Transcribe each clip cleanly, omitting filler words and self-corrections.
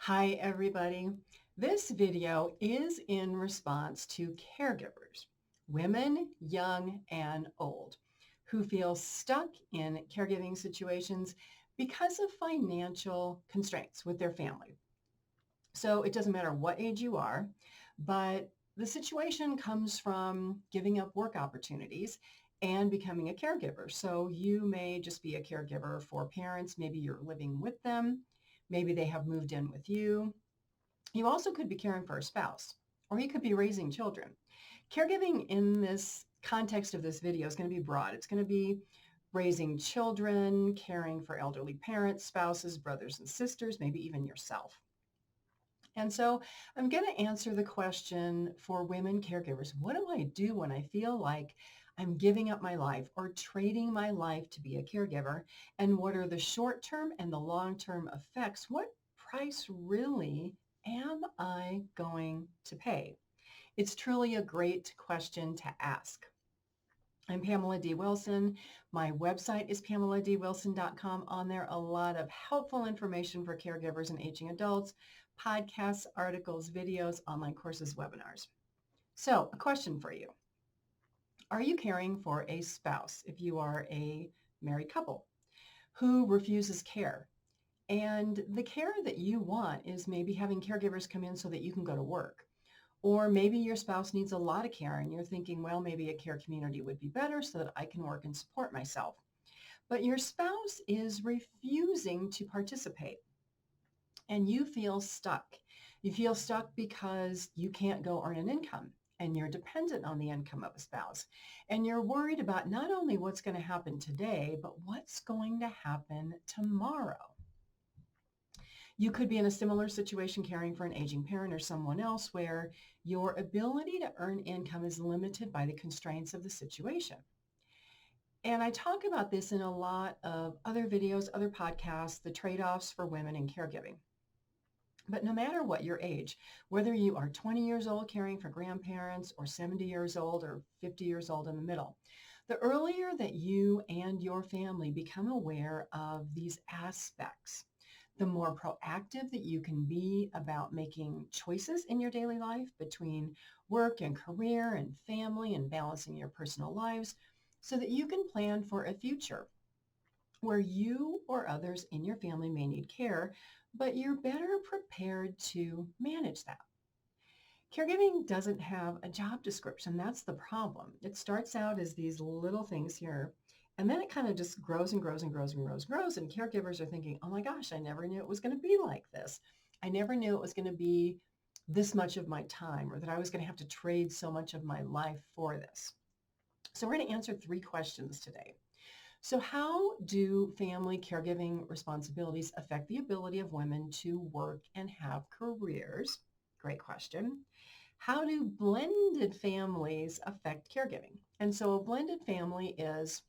Hi, everybody. This video is in response to caregivers, women, young and old, who feel stuck in caregiving situations because of financial constraints with their family. So it doesn't matter what age you are, but the situation comes from giving up work opportunities and becoming a caregiver. So you may just be a caregiver for parents. Maybe you're living with them. Maybe they have moved in with you. You also could be caring for a spouse, or you could be raising children. Caregiving in this context of this video is going to be broad. It's going to be raising children, caring for elderly parents, spouses, brothers and sisters, maybe even yourself. And so I'm going to answer the question for women caregivers. What do I do when I feel like I'm giving up my life or trading my life to be a caregiver? And what are the short-term and the long-term effects? What price really am I going to pay? It's truly a great question to ask. I'm Pamela D Wilson. My website is PamelaDWilson.com. On there, a lot of helpful information for caregivers and aging adults, podcasts, articles, videos, online courses, webinars. So a question for you. Are you caring for a spouse if you are a married couple who refuses care? And the care that you want is maybe having caregivers come in so that you can go to work. Or maybe your spouse needs a lot of care and you're thinking, well, maybe a care community would be better so that I can work and support myself. But your spouse is refusing to participate and you feel stuck. You feel stuck because you can't go earn an income and you're dependent on the income of a spouse. And you're worried about not only what's going to happen today, but what's going to happen tomorrow. You could be in a similar situation caring for an aging parent or someone else where your ability to earn income is limited by the constraints of the situation. And I talk about this in a lot of other videos, other podcasts, the trade-offs for women in caregiving. But no matter what your age, whether you are 20 years old caring for grandparents or 70 years old or 50 years old in the middle, the earlier that you and your family become aware of these aspects, the more proactive that you can be about making choices in your daily life between work and career and family and balancing your personal lives so that you can plan for a future where you or others in your family may need care, but you're better prepared to manage that. Caregiving doesn't have a job description. That's the problem. It starts out as these little things here, and then it kind of just grows and grows and grows and grows and grows. And caregivers are thinking, oh my gosh, I never knew it was going to be like this. I never knew it was going to be this much of my time or that I was going to have to trade so much of my life for this. So we're going to answer 3 questions today. So how do family caregiving responsibilities affect the ability of women to work and have careers? Great question. How do blended families affect caregiving? And so a blended family is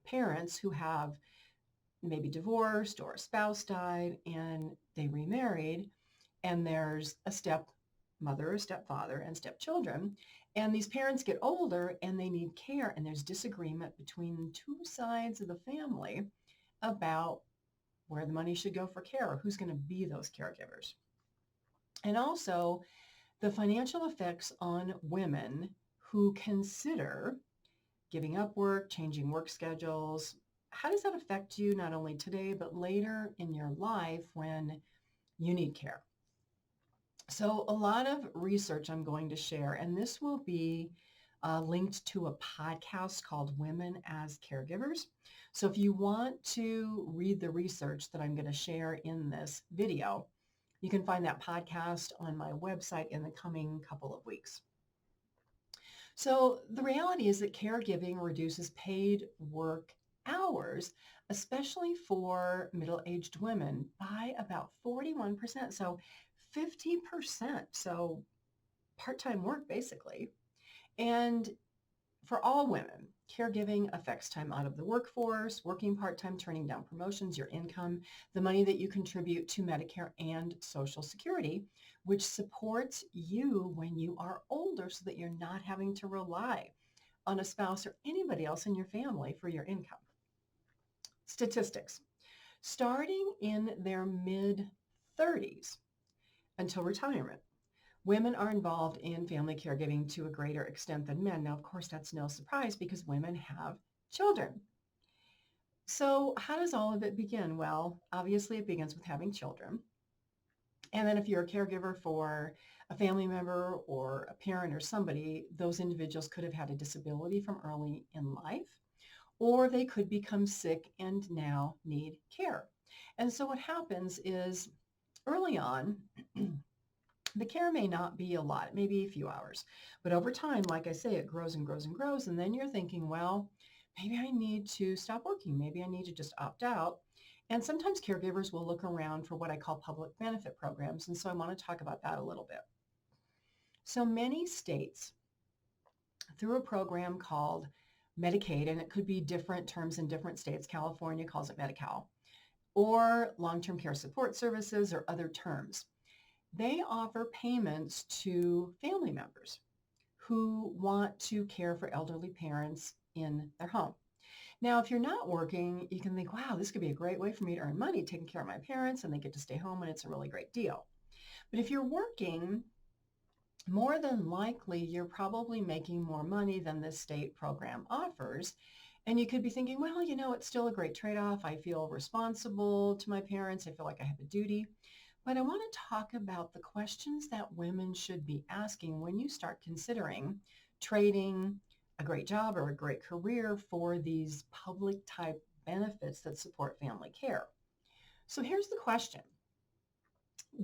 parents who have maybe divorced or a spouse died and they remarried, and there's a stepmother, a stepfather, and stepchildren. And these parents get older and they need care, and there's disagreement between 2 sides of the family about where the money should go for care or who's going to be those caregivers. And also the financial effects on women who consider giving up work, changing work schedules. How does that affect you not only today, but later in your life when you need care? So a lot of research I'm going to share, and this will be linked to a podcast called Women as Caregivers. So if you want to read the research that I'm going to share in this video, you can find that podcast on my website in the coming couple of weeks. So the reality is that caregiving reduces paid work hours, especially for middle-aged women, by about 41%. So 50%. So part-time work, basically. And for all women, caregiving affects time out of the workforce, working part-time, turning down promotions, your income, the money that you contribute to Medicare and Social Security, which supports you when you are older so that you're not having to rely on a spouse or anybody else in your family for your income. Statistics. Starting in their mid 30s until retirement. Women are involved in family caregiving to a greater extent than men. Now, of course, that's no surprise because women have children. So how does all of it begin? Well, obviously it begins with having children. And then if you're a caregiver for a family member or a parent or somebody, those individuals could have had a disability from early in life, or they could become sick and now need care. And so what happens is early on, the care may not be a lot, maybe a few hours, but over time, like I say, it grows and grows and grows. And then you're thinking, well, maybe I need to stop working. Maybe I need to just opt out. And sometimes caregivers will look around for what I call public benefit programs. And so I want to talk about that a little bit. So many states, through a program called Medicaid, and it could be different terms in different states. California calls it Medi-Cal, or long-term care support services or other terms. They offer payments to family members who want to care for elderly parents in their home. Now, if you're not working, you can think, wow, this could be a great way for me to earn money taking care of my parents, and they get to stay home, and it's a really great deal. But if you're working, more than likely, you're probably making more money than this state program offers. And you could be thinking, well, it's still a great trade-off. I feel responsible to my parents. I feel like I have a duty. But I want to talk about the questions that women should be asking when you start considering trading a great job or a great career for these public type benefits that support family care. So here's the question.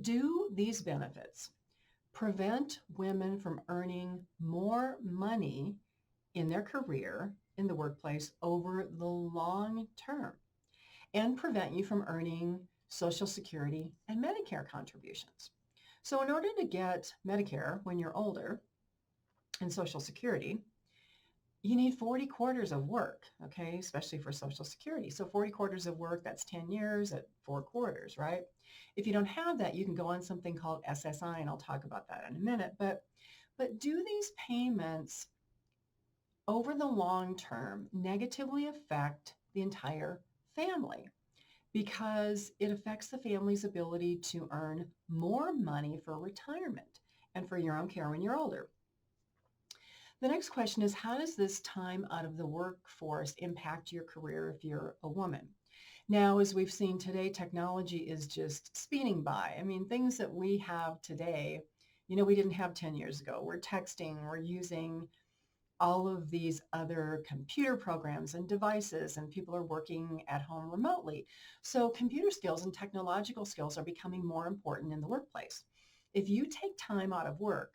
Do these benefits prevent women from earning more money in their career in the workplace over the long term and prevent you from earning Social Security and Medicare contributions? So in order to get Medicare when you're older and Social Security, you need 40 quarters of work, okay, especially for Social Security. So 40 quarters of work, that's 10 years at 4 quarters, right? If you don't have that, you can go on something called SSI, and I'll talk about that in a minute. But do these payments over the long term negatively affect the entire family? Because it affects the family's ability to earn more money for retirement and for your own care when you're older. The next question is, how does this time out of the workforce impact your career if you're a woman? Now, as we've seen today, technology is just speeding by. I mean, things that we have today, we didn't have 10 years ago. We're texting, we're using all of these other computer programs and devices, and people are working at home remotely. So computer skills and technological skills are becoming more important in the workplace. If you take time out of work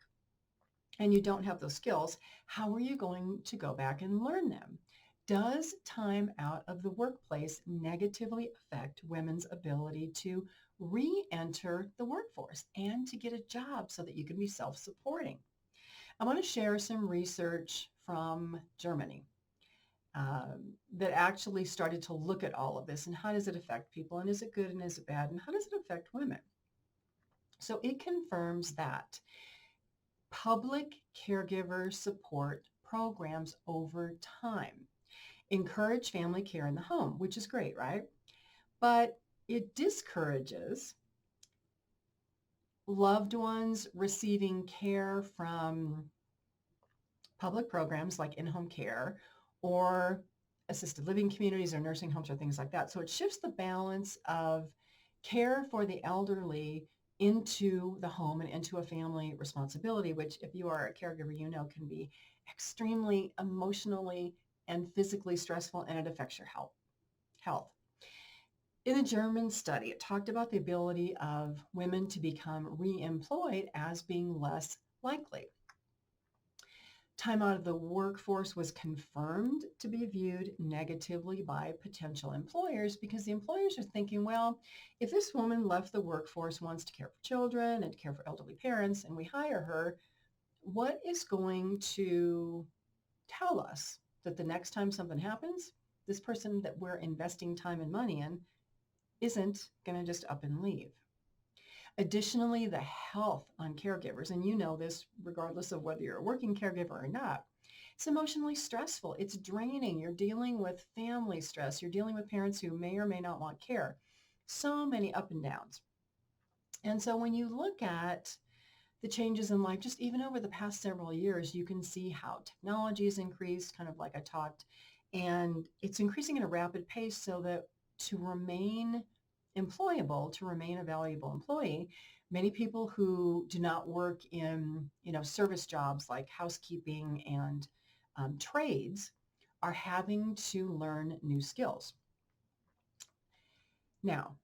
and you don't have those skills, how are you going to go back and learn them? Does time out of the workplace negatively affect women's ability to re-enter the workforce and to get a job so that you can be self-supporting? I want to share some research from Germany that actually started to look at all of this and how does it affect people, and is it good and is it bad, and how does it affect women? So it confirms that public caregiver support programs over time encourage family care in the home, which is great, right? But it discourages loved ones receiving care from public programs like in-home care or assisted living communities or nursing homes or things like that. So it shifts the balance of care for the elderly into the home and into a family responsibility, which if you are a caregiver, can be extremely emotionally and physically stressful, and it affects your health. In the German study, it talked about the ability of women to become re-employed as being less likely. Time out of the workforce was confirmed to be viewed negatively by potential employers because the employers are thinking, well, if this woman left the workforce, wants to care for children and to care for elderly parents, and we hire her, what is going to tell us that the next time something happens, this person that we're investing time and money in isn't going to just up and leave? Additionally, the health on caregivers, and you know this regardless of whether you're a working caregiver or not, it's emotionally stressful. It's draining. You're dealing with family stress. You're dealing with parents who may or may not want care. So many up and downs. And so when you look at the changes in life, just even over the past several years, you can see how technology has increased, kind of like I talked, and it's increasing at a rapid pace so that to remain employable, to remain a valuable employee, many people who do not work in, service jobs like housekeeping and trades are having to learn new skills. Now,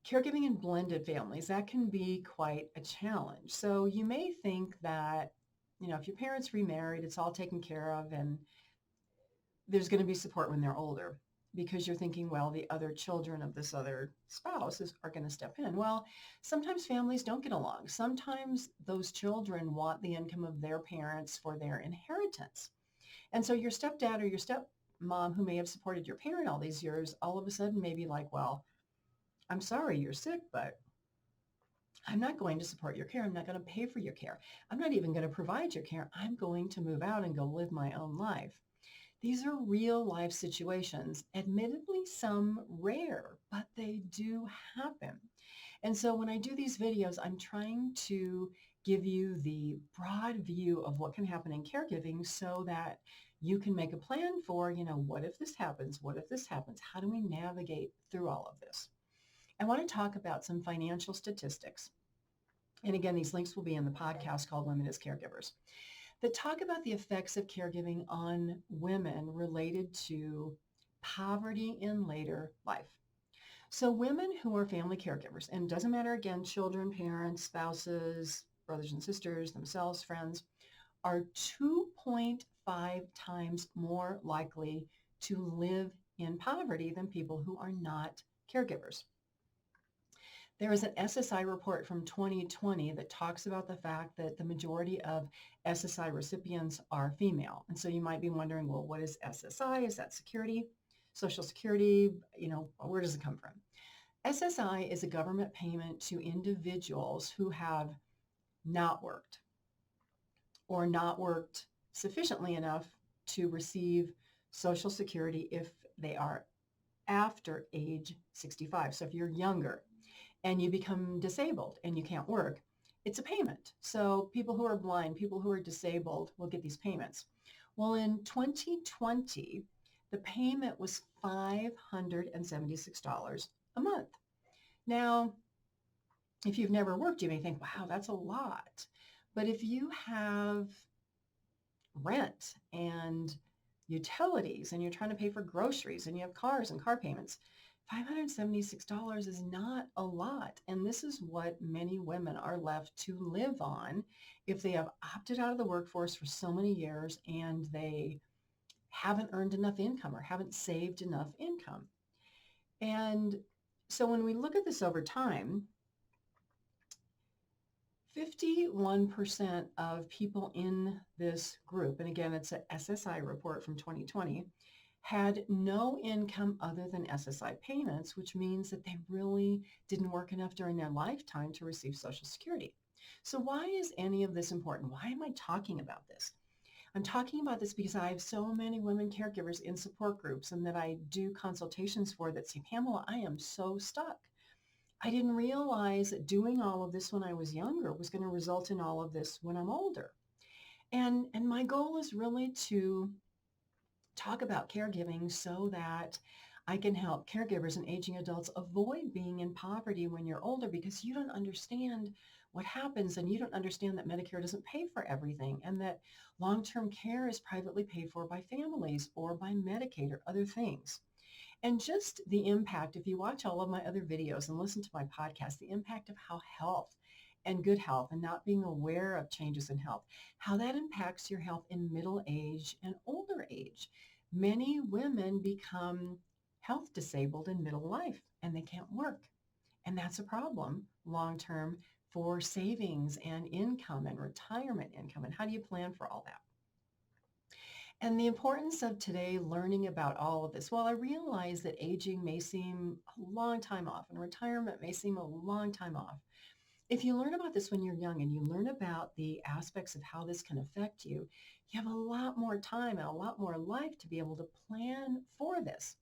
caregiving in blended families, that can be quite a challenge. So you may think that, if your parents remarried, it's all taken care of and there's going to be support when they're older because you're thinking, well, the other children of this other spouse are going to step in. Well, sometimes families don't get along. Sometimes those children want the income of their parents for their inheritance. And so your stepdad or your stepmom who may have supported your parent all these years, all of a sudden may be like, well, I'm sorry you're sick, but I'm not going to support your care. I'm not going to pay for your care. I'm not even going to provide your care. I'm going to move out and go live my own life. These are real life situations, admittedly some rare, but they do happen. And so when I do these videos, I'm trying to give you the broad view of what can happen in caregiving so that you can make a plan for, what if this happens? What if this happens? How do we navigate through all of this? I want to talk about some financial statistics. And again, these links will be in the podcast called Women as Caregivers that talk about the effects of caregiving on women related to poverty in later life. So women who are family caregivers, and it doesn't matter, again, children, parents, spouses, brothers and sisters, themselves, friends, are 2.5 times more likely to live in poverty than people who are not caregivers. There is an SSI report from 2020 that talks about the fact that the majority of SSI recipients are female. And so you might be wondering, well, what is SSI? Is that security, Social Security? Where does it come from? SSI is a government payment to individuals who have not worked or not worked sufficiently enough to receive Social Security if they are after age 65. So if you're younger and you become disabled and you can't work, it's a payment. So people who are blind, people who are disabled will get these payments. Well, in 2020, the payment was $576 a month. Now, if you've never worked, you may think, wow, that's a lot. But if you have rent and utilities and you're trying to pay for groceries and you have cars and car payments, $576 is not a lot. And this is what many women are left to live on if they have opted out of the workforce for so many years and they haven't earned enough income or haven't saved enough income. And so when we look at this over time, 51% of people in this group, and again, it's an SSI report from 2020, had no income other than SSI payments, which means that they really didn't work enough during their lifetime to receive Social Security. So why is any of this important? Why am I talking about this? I'm talking about this because I have so many women caregivers in support groups and that I do consultations for that say, Pamela, I am so stuck. I didn't realize that doing all of this when I was younger was going to result in all of this when I'm older. And my goal is really to talk about caregiving so that I can help caregivers and aging adults avoid being in poverty when you're older, because you don't understand what happens and you don't understand that Medicare doesn't pay for everything and that long-term care is privately paid for by families or by Medicaid or other things. And just the impact, if you watch all of my other videos and listen to my podcast, the impact of how health and good health and not being aware of changes in health, how that impacts your health in middle age and older age. Many women become health disabled in middle life and they can't work. And that's a problem long-term for savings and income and retirement income. And how do you plan for all that? And the importance of today learning about all of this. Well, I realize that aging may seem a long time off and retirement may seem a long time off. If you learn about this when you're young and you learn about the aspects of how this can affect you, you have a lot more time and a lot more life to be able to plan for this.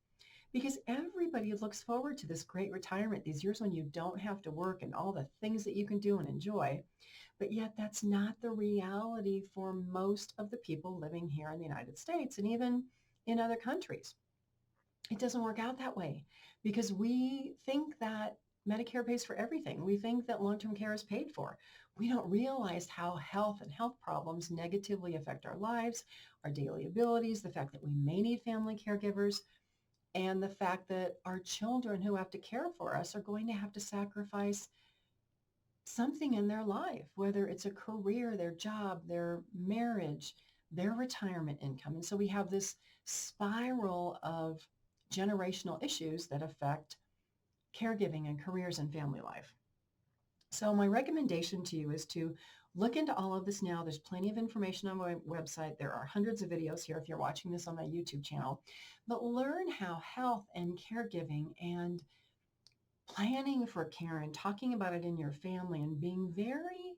because everybody looks forward to this great retirement, these years when you don't have to work and all the things that you can do and enjoy. But yet that's not the reality for most of the people living here in the United States and even in other countries. It doesn't work out that way because we think that Medicare pays for everything. We think that long-term care is paid for. We don't realize how health and health problems negatively affect our lives, our daily abilities, the fact that we may need family caregivers, and the fact that our children who have to care for us are going to have to sacrifice something in their life, whether it's a career, their job, their marriage, their retirement income. And so we have this spiral of generational issues that affect caregiving and careers and family life. So my recommendation to you is to look into all of this now. There's plenty of information on my website. There are hundreds of videos here if you're watching this on my YouTube channel. But learn how health and caregiving and planning for care and talking about it in your family and being very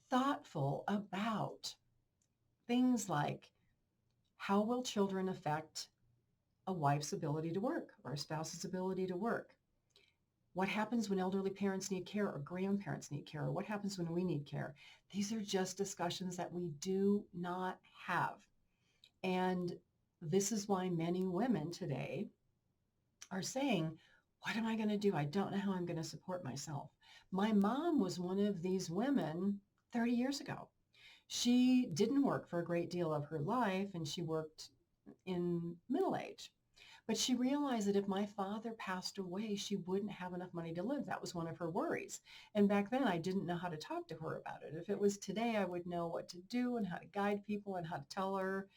thoughtful about things like how will children affect a wife's ability to work or a spouse's ability to work? What happens when elderly parents need care or grandparents need care? Or what happens when we need care? These are just discussions that we do not have. And this is why many women today are saying, what am I going to do? I don't know how I'm going to support myself. My mom was one of these women 30 years ago. She didn't work for a great deal of her life, and she worked in middle age. But she realized that if my father passed away, she wouldn't have enough money to live. That was one of her worries. And back then, I didn't know how to talk to her about it. If it was today, I would know what to do and how to guide people and how to tell her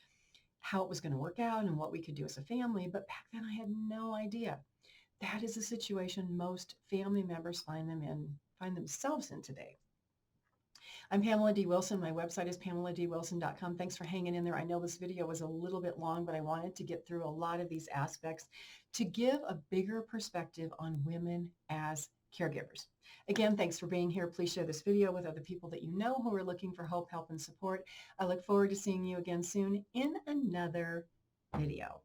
how it was going to work out and what we could do as a family. But back then, I had no idea. That is a situation most family members find themselves in today. I'm Pamela D Wilson. My website is PamelaDWilson.com. Thanks for hanging in there. I know this video was a little bit long, but I wanted to get through a lot of these aspects to give a bigger perspective on women as caregivers. Again, thanks for being here. Please share this video with other people that you know who are looking for hope, help, and support. I look forward to seeing you again soon in another video.